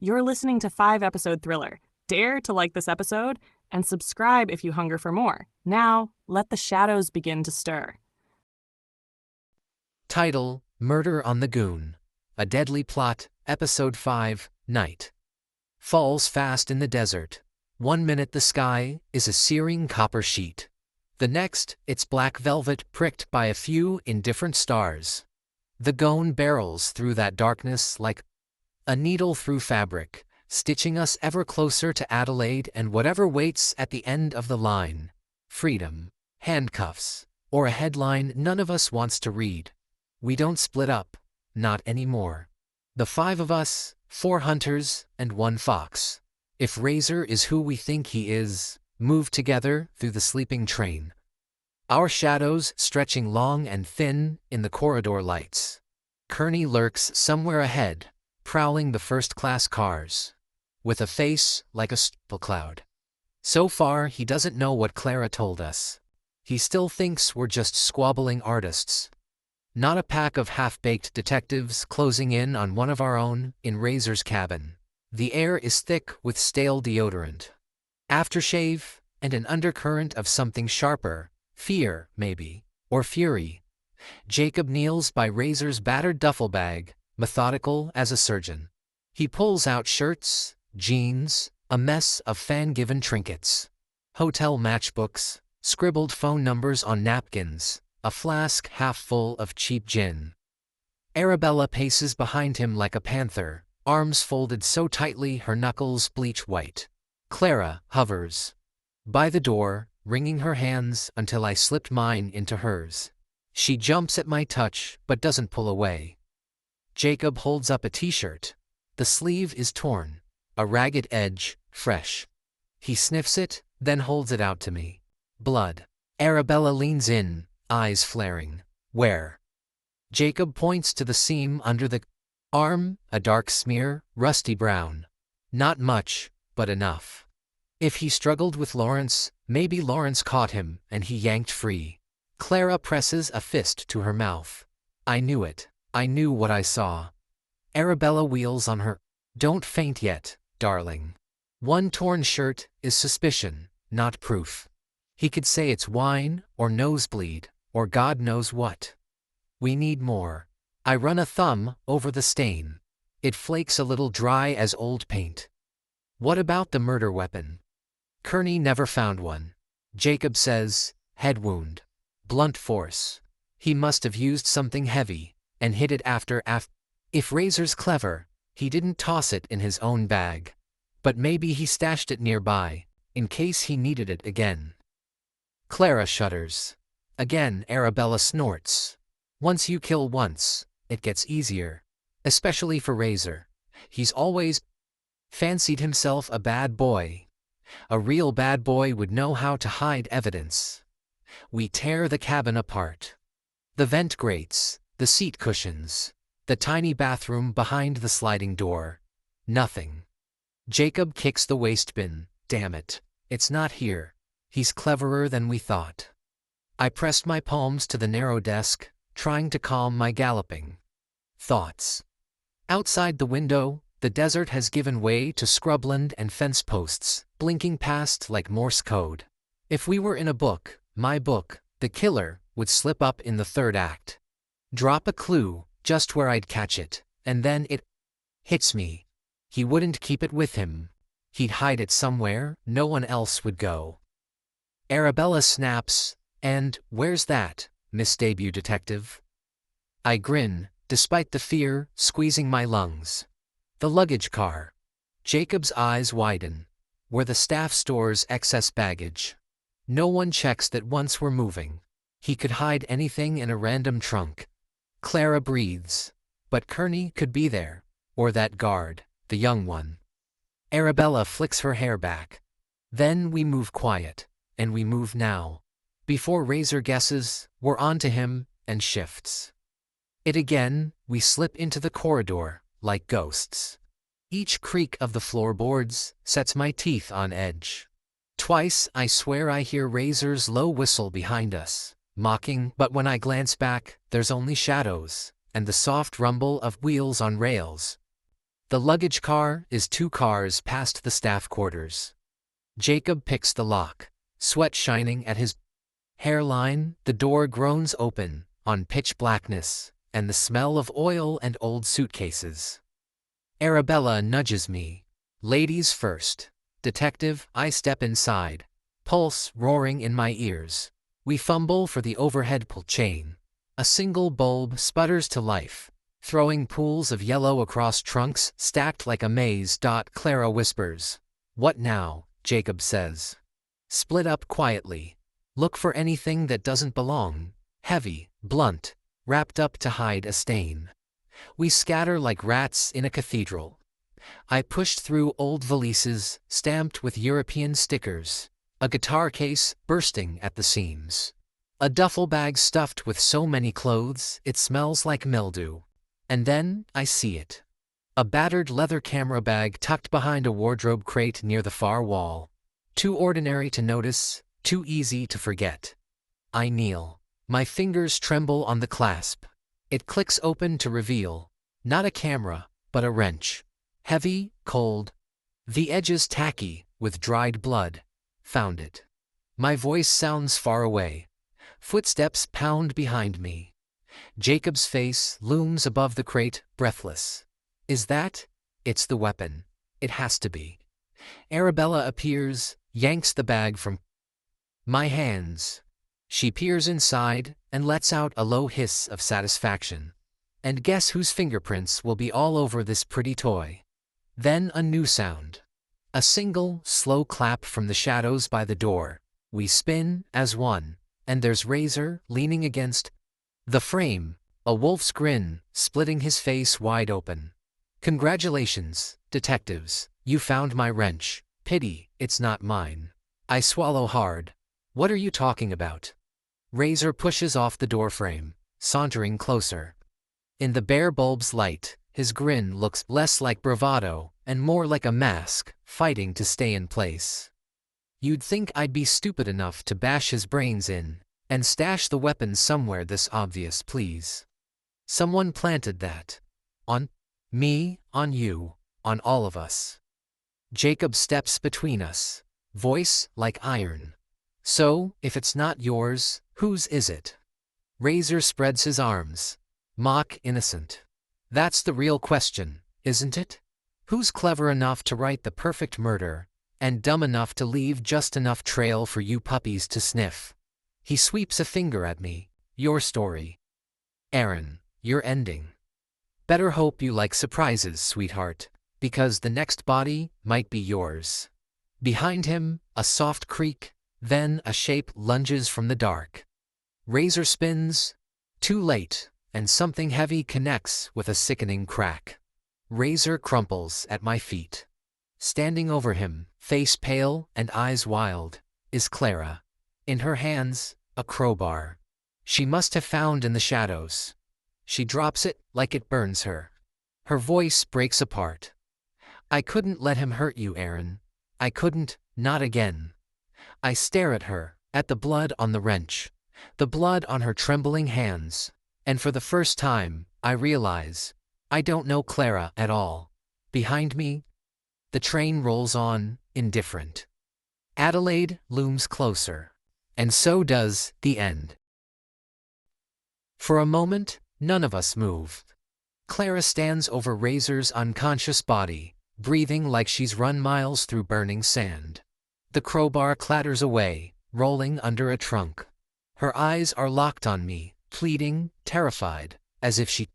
You're listening to 5-episode thriller. Dare to like this episode and subscribe if you hunger for more. Now, let the shadows begin to stir. Title: Murder on the Ghan. A Deadly Plot, Episode 5, Night. Falls fast in the desert. 1 minute the sky is a searing copper sheet. The next, it's black velvet pricked by a few indifferent stars. The Ghan barrels through that darkness like a needle through fabric, stitching us ever closer to Adelaide and whatever waits at the end of the line. Freedom, handcuffs, or a headline none of us wants to read. We don't split up, not anymore. The 5 of us, 4 hunters and 1 fox. If Razor is who we think he is, move together through the sleeping train. Our shadows stretching long and thin in the corridor lights. Kearney lurks somewhere ahead, prowling the first-class cars, with a face like a storm cloud. So far, he doesn't know what Clara told us. He still thinks we're just squabbling artists. Not a pack of half-baked detectives closing in on one of our own in Razor's cabin. The air is thick with stale deodorant, aftershave, and an undercurrent of something sharper, fear, maybe, or fury. Jacob kneels by Razor's battered duffel bag, methodical as a surgeon. He pulls out shirts, jeans, a mess of fan-given trinkets, hotel matchbooks, scribbled phone numbers on napkins, a flask half full of cheap gin. Arabella paces behind him like a panther, arms folded so tightly her knuckles bleach white. Clara hovers by the door, wringing her hands until I slipped mine into hers. She jumps at my touch but doesn't pull away. Jacob holds up a t-shirt. The sleeve is torn, a ragged edge, fresh. He sniffs it, then holds it out to me. Blood. Arabella leans in, eyes flaring. Where? Jacob points to the seam under the arm, a dark smear, rusty brown. Not much, but enough. If he struggled with Lawrence, maybe Lawrence caught him and he yanked free. Clara presses a fist to her mouth. I knew it. I knew what I saw. Arabella wheels on her. Don't faint yet, darling. 1 torn shirt is suspicion, not proof. He could say it's wine, or nosebleed, or God knows what. We need more. I run a thumb over the stain. It flakes a little dry as old paint. What about the murder weapon? Kearney never found one. Jacob says, head wound. Blunt force. He must have used something heavy and hid it after. If Razor's clever, he didn't toss it in his own bag. But maybe he stashed it nearby, in case he needed it again. Clara shudders. Again Arabella snorts. Once you kill once, it gets easier. Especially for Razor. He's always fancied himself a bad boy. A real bad boy would know how to hide evidence. We tear the cabin apart. The vent grates, the seat cushions, the tiny bathroom behind the sliding door. Nothing. Jacob kicks the waste bin. Damn it. It's not here. He's cleverer than we thought. I pressed my palms to the narrow desk, trying to calm my galloping thoughts. Outside the window, the desert has given way to scrubland and fence posts, blinking past like Morse code. If we were in a book, my book, the killer would slip up in the 3rd act. Drop a clue, just where I'd catch it, and then it hits me. He wouldn't keep it with him. He'd hide it somewhere no one else would go. Arabella snaps, and, where's that, Miss Debut Detective? I grin, despite the fear squeezing my lungs. The luggage car. Jacob's eyes widen. Where the staff stores excess baggage. No one checks that once we're moving. He could hide anything in a random trunk. Clara breathes. But Kearney could be there. Or that guard, the young one. Arabella flicks her hair back. Then we move quiet. And we move now. Before Razor guesses, we're onto him, and shifts. It again, we slip into the corridor, like ghosts. Each creak of the floorboards sets my teeth on edge. Twice I swear I hear Razor's low whistle behind us, mocking, but when I glance back, there's only shadows, and the soft rumble of wheels on rails. The luggage car is 2 cars past the staff quarters. Jacob picks the lock, sweat shining at his hairline. The door groans open on pitch blackness and the smell of oil and old suitcases. Arabella nudges me. Ladies first. Detective, I step inside, pulse roaring in my ears. We fumble for the overhead pull chain. A single bulb sputters to life, throwing pools of yellow across trunks stacked like a maze. Clara whispers. What now? Jacob says. Split up quietly. Look for anything that doesn't belong. Heavy, blunt, wrapped up to hide a stain. We scatter like rats in a cathedral. I pushed through old valises stamped with European stickers, a guitar case bursting at the seams, a duffel bag stuffed with so many clothes it smells like mildew. And then I see it. A battered leather camera bag tucked behind a wardrobe crate near the far wall. Too ordinary to notice, too easy to forget. I kneel. My fingers tremble on the clasp. It clicks open to reveal, not a camera, but a wrench. Heavy, cold, the edges tacky, with dried blood. Found it. My voice sounds far away. Footsteps pound behind me. Jacob's face looms above the crate, breathless. Is that? It's the weapon. It has to be. Arabella appears, yanks the bag from my hands. She peers inside and lets out a low hiss of satisfaction. And guess whose fingerprints will be all over this pretty toy? Then a new sound. A single, slow clap from the shadows by the door. We spin as one, and there's Razor leaning against the frame, a wolf's grin splitting his face wide open. Congratulations, detectives, you found my wrench. Pity, it's not mine. I swallow hard. What are you talking about? Razor pushes off the doorframe, sauntering closer. In the bare bulb's light, his grin looks less like bravado and more like a mask, fighting to stay in place. You'd think I'd be stupid enough to bash his brains in and stash the weapon somewhere this obvious, please. Someone planted that. On me, on you, on all of us. Jacob steps between us, voice like iron. So, if it's not yours, whose is it? Razor spreads his arms. Mock innocent. That's the real question, isn't it? Who's clever enough to write the perfect murder, and dumb enough to leave just enough trail for you puppies to sniff? He sweeps a finger at me. Your story. Aaron, your ending. Better hope you like surprises, sweetheart, because the next body might be yours. Behind him, a soft creak, then a shape lunges from the dark. Razor spins. Too late. And something heavy connects with a sickening crack. Razor crumples at my feet. Standing over him, face pale and eyes wild, is Clara. In her hands, a crowbar. She must have found in the shadows. She drops it like it burns her. Her voice breaks apart. I couldn't let him hurt you, Aaron. I couldn't, not again. I stare at her, at the blood on the wrench, the blood on her trembling hands. And for the first time, I realize, I don't know Clara at all. Behind me, the train rolls on, indifferent. Adelaide looms closer. And so does the end. For a moment, none of us move. Clara stands over Razor's unconscious body, breathing like she's run miles through burning sand. The crowbar clatters away, rolling under a trunk. Her eyes are locked on me, pleading, terrified, as if she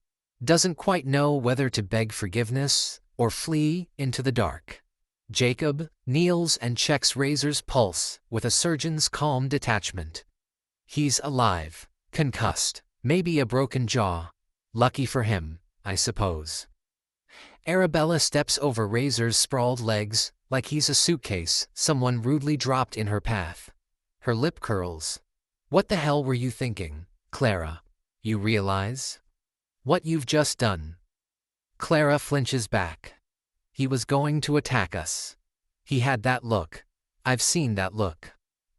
doesn't quite know whether to beg forgiveness or flee into the dark. Jacob kneels and checks Razor's pulse with a surgeon's calm detachment. He's alive, concussed, maybe a broken jaw. Lucky for him, I suppose. Arabella steps over Razor's sprawled legs like he's a suitcase someone rudely dropped in her path. Her lip curls. What the hell were you thinking, Clara? You realize what you've just done? Clara flinches back. He was going to attack us. He had that look. I've seen that look.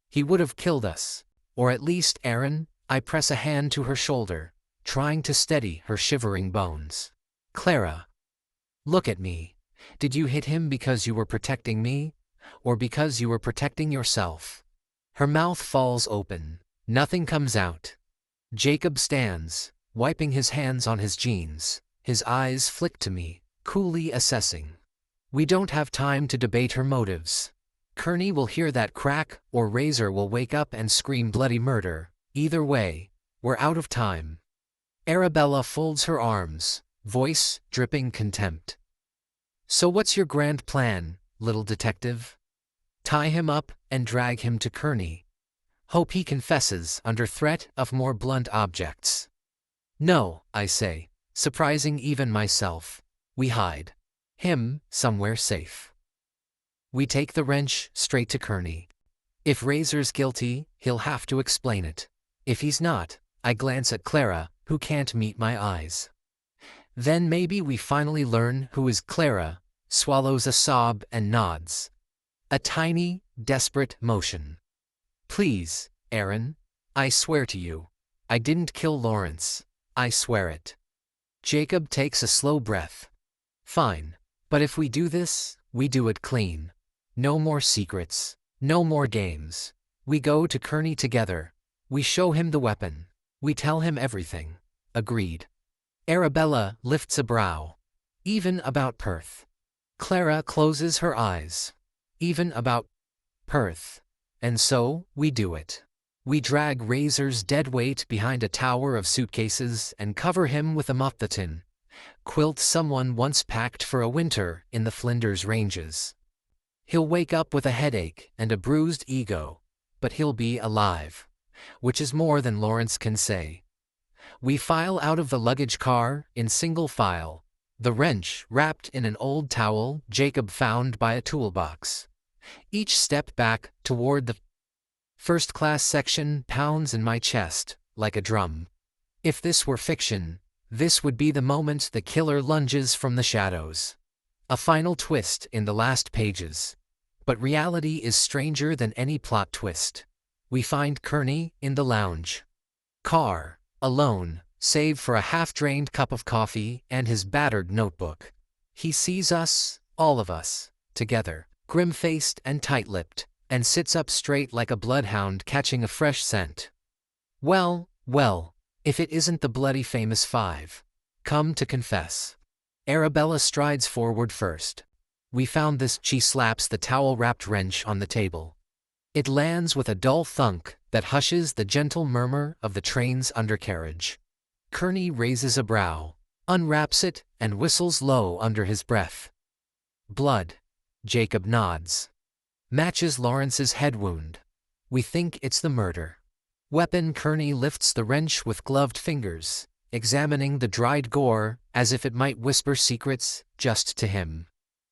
He would have killed us. Or at least Aaron. I press a hand to her shoulder, trying to steady her shivering bones. Clara. Look at me. Did you hit him because you were protecting me, or because you were protecting yourself? Her mouth falls open. Nothing comes out. Jacob stands, wiping his hands on his jeans. His eyes flick to me, coolly assessing. We don't have time to debate her motives. Kearney will hear that crack, or Razor will wake up and scream bloody murder. Either way, we're out of time. Arabella folds her arms, voice dripping contempt. So what's your grand plan, little detective? Tie him up and drag him to Kearney. Hope he confesses under threat of more blunt objects. No, I say, surprising even myself. We hide him somewhere safe. We take the wrench straight to Kearney. If Razor's guilty, he'll have to explain it. If he's not, I glance at Clara, who can't meet my eyes. Then maybe we finally learn who is Clara, swallows a sob and nods. A tiny, desperate motion. Please, Aaron, I swear to you, I didn't kill Lawrence. I swear it. Jacob takes a slow breath. Fine, but if we do this, we do it clean. No more secrets, no more games. We go to Kearney together. We show him the weapon. We tell him everything. Agreed. Arabella lifts a brow. Even about Perth. Clara closes her eyes. Even about Perth. And so, we do it. We drag Razor's dead weight behind a tower of suitcases and cover him with a muffatin, quilt someone once packed for a winter in the Flinders Ranges. He'll wake up with a headache and a bruised ego, but he'll be alive, which is more than Lawrence can say. We file out of the luggage car in single file, the wrench wrapped in an old towel Jacob found by a toolbox. Each step back toward the first-class section pounds in my chest like a drum. If this were fiction, this would be the moment the killer lunges from the shadows. A final twist in the last pages. But reality is stranger than any plot twist. We find Kearney in the lounge car, alone, save for a half-drained cup of coffee and his battered notebook. He sees us, all of us, together, grim-faced and tight-lipped, and sits up straight like a bloodhound catching a fresh scent. Well, if it isn't the bloody famous five. Come to confess. Arabella strides forward first. We found this. She slaps the towel-wrapped wrench on the table. It lands with a dull thunk that hushes the gentle murmur of the train's undercarriage. Kearney raises a brow, unwraps it, and whistles low under his breath. Blood. Jacob nods. Matches Lawrence's head wound. We think it's the murder. Weapon. Kearney lifts the wrench with gloved fingers, examining the dried gore as if it might whisper secrets just to him.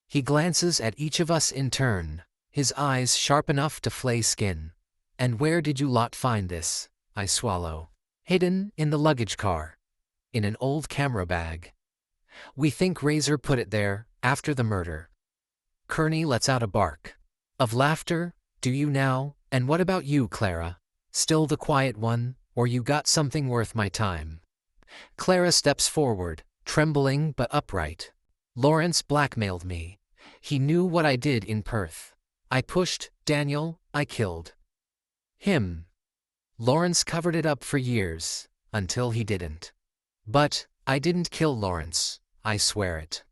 He glances at each of us in turn, his eyes sharp enough to flay skin. And where did you lot find this? I swallow. Hidden in the luggage car. In an old camera bag. We think Razor put it there after the murder. Kearney lets out a bark. Of laughter, do you now? And what about you, Clara? Still the quiet one, or you got something worth my time? Clara steps forward, trembling but upright. Lawrence blackmailed me. He knew what I did in Perth. I pushed Daniel, I killed him. Lawrence covered it up for years, until he didn't. But I didn't kill Lawrence, I swear it.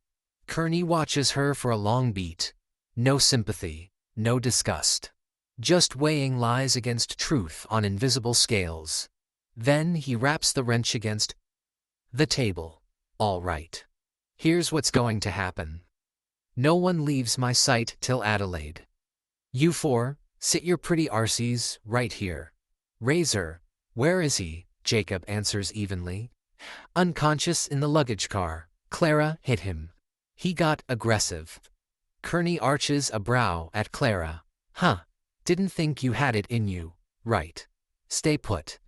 Kearney watches her for a long beat. No sympathy, no disgust. Just weighing lies against truth on invisible scales. Then he raps the wrench against the table. All right. Here's what's going to happen. No one leaves my sight till Adelaide. You four, sit your pretty arses right here. Razor, where is he? Jacob answers evenly. Unconscious in the luggage car. Clara hit him. He got aggressive. Kearney arches a brow at Clara. Huh. Didn't think you had it in you, right? Stay put.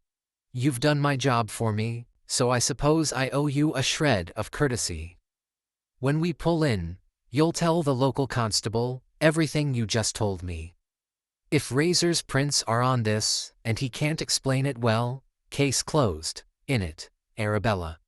You've done my job for me, so I suppose I owe you a shred of courtesy. When we pull in, you'll tell the local constable everything you just told me. If Razor's prints are on this, and he can't explain it well, case closed, in it, Arabella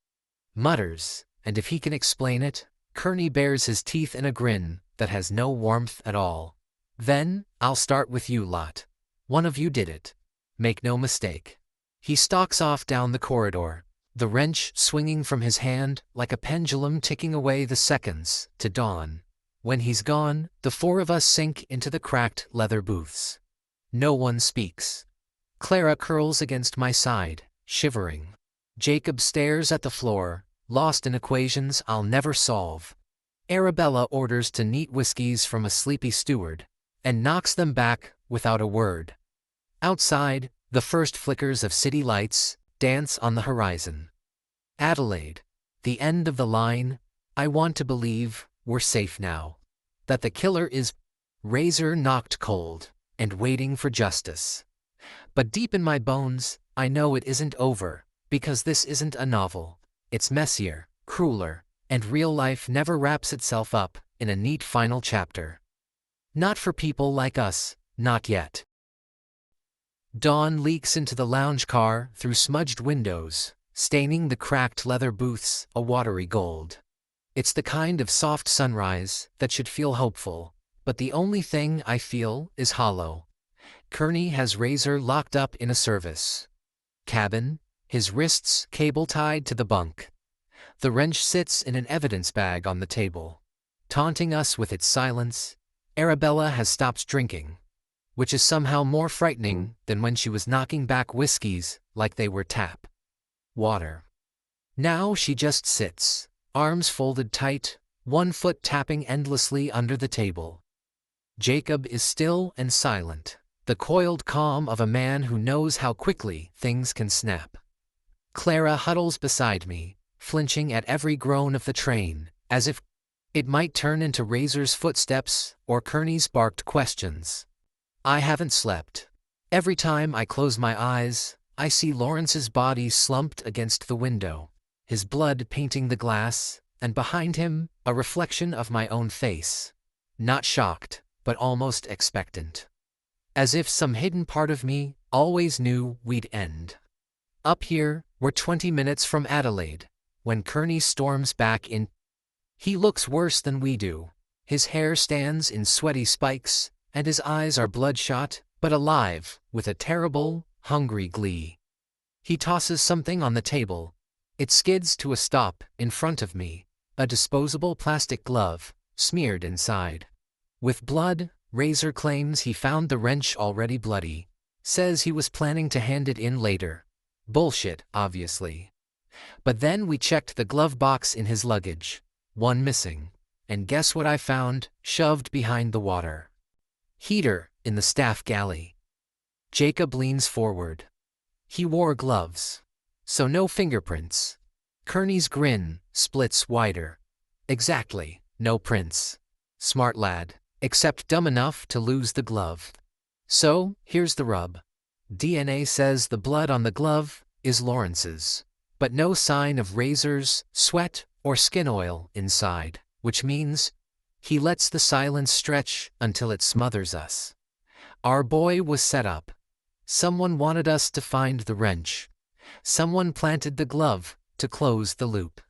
mutters, and if he can explain it, Kearney bares his teeth in a grin that has no warmth at all. Then, I'll start with you lot. One of you did it. Make no mistake. He stalks off down the corridor, the wrench swinging from his hand like a pendulum ticking away the seconds to dawn. When he's gone, the four of us sink into the cracked leather booths. No one speaks. Clara curls against my side, shivering. Jacob stares at the floor, lost in equations I'll never solve. Arabella orders to neat whiskies from a sleepy steward, and knocks them back without a word. Outside, the first flickers of city lights dance on the horizon. Adelaide, the end of the line. I want to believe we're safe now. That the killer is razor knocked cold and waiting for justice. But deep in my bones, I know it isn't over, because this isn't a novel. It's messier, crueler, and real life never wraps itself up in a neat final chapter. Not for people like us, not yet. Dawn leaks into the lounge car through smudged windows, staining the cracked leather booths a watery gold. It's the kind of soft sunrise that should feel hopeful, but the only thing I feel is hollow. Kearney has Razor locked up in a service cabin, his wrists cable tied to the bunk. The wrench sits in an evidence bag on the table, taunting us with its silence. Arabella has stopped drinking, which is somehow more frightening than when she was knocking back whiskies like they were tap water. Now she just sits, arms folded tight, one foot tapping endlessly under the table. Jacob is still and silent, the coiled calm of a man who knows how quickly things can snap. Clara huddles beside me, flinching at every groan of the train, as if it might turn into Razor's footsteps or Kearney's barked questions. I haven't slept. Every time I close my eyes, I see Lawrence's body slumped against the window, his blood painting the glass, and behind him, a reflection of my own face. Not shocked, but almost expectant. As if some hidden part of me always knew we'd end. Up here, we're 20 minutes from Adelaide, when Kearney storms back in. He looks worse than we do. His hair stands in sweaty spikes, and his eyes are bloodshot, but alive, with a terrible, hungry glee. He tosses something on the table. It skids to a stop in front of me, a disposable plastic glove, smeared inside with blood. Razor claims he found the wrench already bloody, says he was planning to hand it in later. Bullshit, obviously. But then we checked the glove box in his luggage, one missing, and guess what I found, shoved behind the water heater in the staff galley. Jacob leans forward. He wore gloves, so no fingerprints. Kearney's grin splits wider. Exactly, no prints. Smart lad, except dumb enough to lose the glove. So, here's the rub. DNA says the blood on the glove is Lawrence's, but no sign of Razor's sweat or skin oil inside, which means he lets the silence stretch until it smothers us. Our boy was set up. Someone wanted us to find the wrench. Someone planted the glove to close the loop.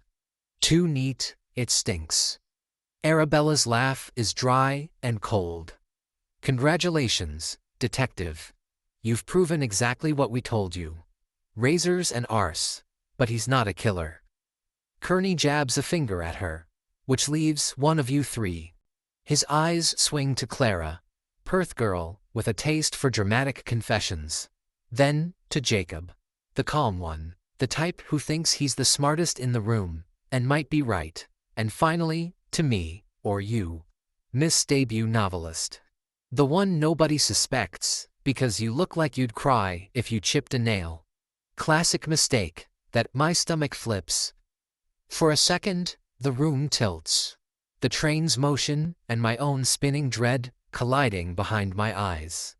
Too neat, it stinks. Arabella's laugh is dry and cold. Congratulations, detective. You've proven exactly what we told you. Razor's an arse, but he's not a killer. Kearney jabs a finger at her, which leaves one of you three. His eyes swing to Clara, Perth girl with a taste for dramatic confessions. Then, to Jacob, the calm one, the type who thinks he's the smartest in the room, and might be right. And finally, to me, or you, Miss Debut Novelist. The one nobody suspects, because you look like you'd cry if you chipped a nail. Classic mistake, that my stomach flips. For a second, the room tilts. The train's motion and my own spinning dread colliding behind my eyes.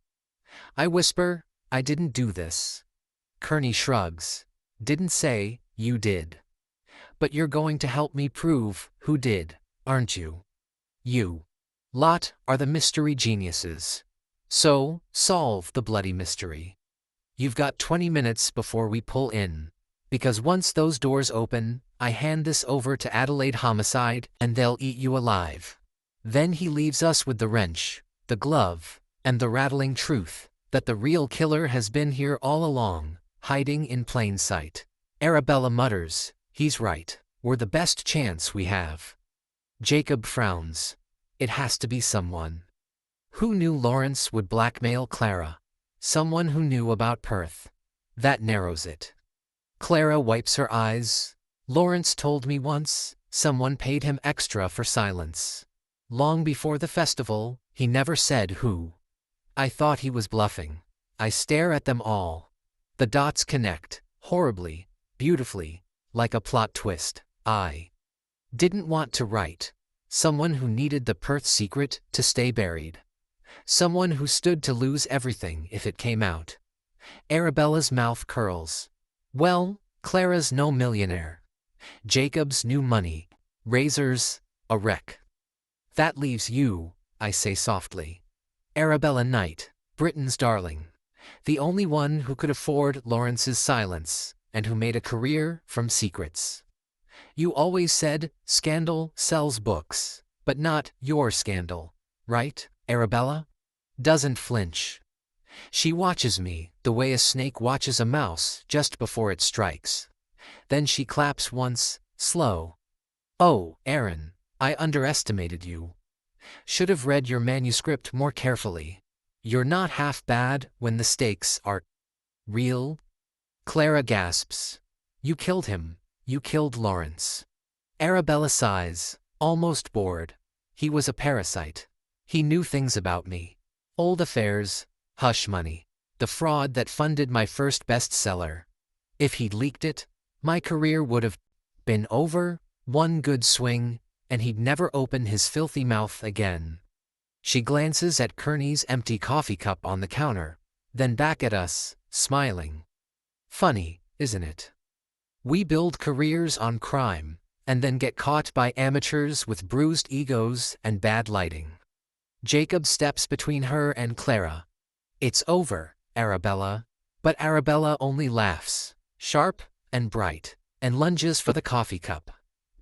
I whisper, I didn't do this. Kearney shrugs. Didn't say, you did. But you're going to help me prove who did, aren't you? You lot are the mystery geniuses. So, solve the bloody mystery. You've got 20 minutes before we pull in. Because once those doors open, I hand this over to Adelaide Homicide and they'll eat you alive. Then he leaves us with the wrench, the glove, and the rattling truth that the real killer has been here all along, hiding in plain sight. Arabella mutters, "He's right. We're the best chance we have." Jacob frowns. It has to be someone. Who knew Lawrence would blackmail Clara? Someone who knew about Perth. That narrows it. Clara wipes her eyes. Lawrence told me once, someone paid him extra for silence. Long before the festival, he never said who. I thought he was bluffing. I stare at them all. The dots connect, horribly, beautifully, like a plot twist. I didn't want to write. Someone who needed the Perth secret to stay buried. Someone who stood to lose everything if it came out. Arabella's mouth curls. Well, Clara's no millionaire. Jacob's new money. Razors, a wreck. That leaves you, I say softly. Arabella Knight, Britain's darling. The only one who could afford Lawrence's silence, and who made a career from secrets. You always said, scandal sells books, but not your scandal, right, Arabella? Doesn't flinch. She watches me, the way a snake watches a mouse just before it strikes. Then she claps once, slow. Oh, Aaron, I underestimated you. Should have read your manuscript more carefully. You're not half bad when the stakes are real. Clara gasps. You killed him. You killed Lawrence. Arabella sighs, almost bored. He was a parasite. He knew things about me. Old affairs, hush money. The fraud that funded my first bestseller. If he'd leaked it, my career would have been over, one good swing, and he'd never open his filthy mouth again. She glances at Kearney's empty coffee cup on the counter, then back at us, smiling. Funny, isn't it? We build careers on crime, and then get caught by amateurs with bruised egos and bad lighting. Jacob steps between her and Clara. It's over, Arabella. But Arabella only laughs, sharp and bright, and lunges for the coffee cup.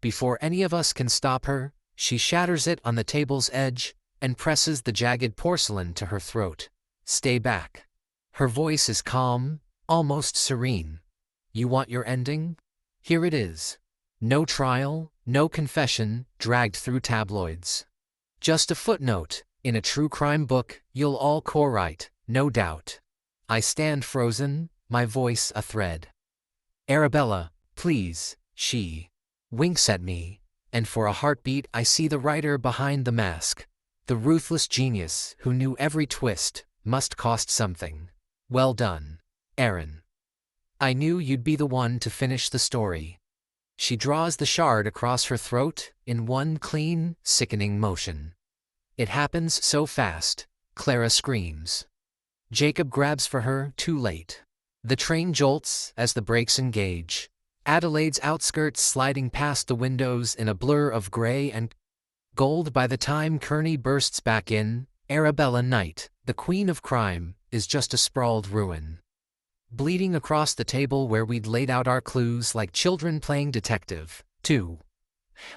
Before any of us can stop her, she shatters it on the table's edge and presses the jagged porcelain to her throat. Stay back. Her voice is calm, almost serene. You want your ending? Here it is. No trial, no confession, dragged through tabloids. Just a footnote, in a true crime book you'll all co-write, no doubt. I stand frozen, my voice a thread. Arabella, please, she winks at me, and for a heartbeat I see the writer behind the mask. The ruthless genius who knew every twist must cost something. Well done, Aaron. I knew you'd be the one to finish the story. She draws the shard across her throat in one clean, sickening motion. It happens so fast, Clara screams. Jacob grabs for her, too late. The train jolts as the brakes engage. Adelaide's outskirts sliding past the windows in a blur of gray and gold. By the time Kearney bursts back in, Arabella Knight, the queen of crime, is just a sprawled ruin. Bleeding across the table where we'd laid out our clues like children playing detective. 2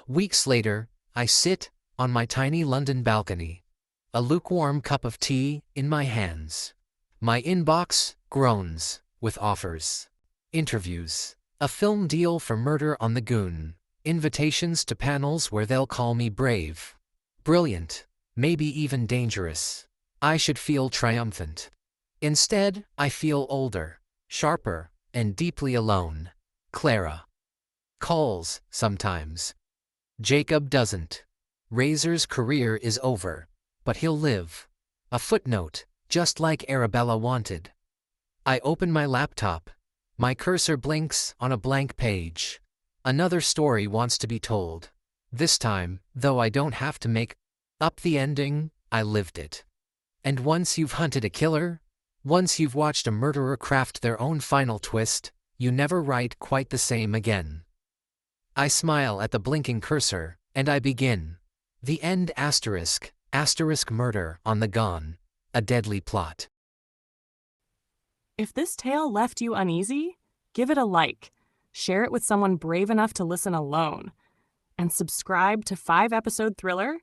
weeks later, I sit on my tiny London balcony, a lukewarm cup of tea in my hands. My inbox groans with offers, interviews, a film deal for Murder on the Goon, invitations to panels where they'll call me brave, brilliant, maybe even dangerous. I should feel triumphant. Instead, I feel older, sharper, and deeply alone. Clara calls sometimes. Jacob doesn't. Razor's career is over, but he'll live. A footnote, just like Arabella wanted. I open my laptop. My cursor blinks on a blank page. Another story wants to be told. This time, though I don't have to make up the ending, I lived it. And once you've hunted a killer, once you've watched a murderer craft their own final twist, you never write quite the same again. I smile at the blinking cursor, and I begin. The end asterisk murder on the Ghan, a deadly plot. If this tale left you uneasy, give it a like. share it with someone brave enough to listen alone. And subscribe to 5-Episode Thriller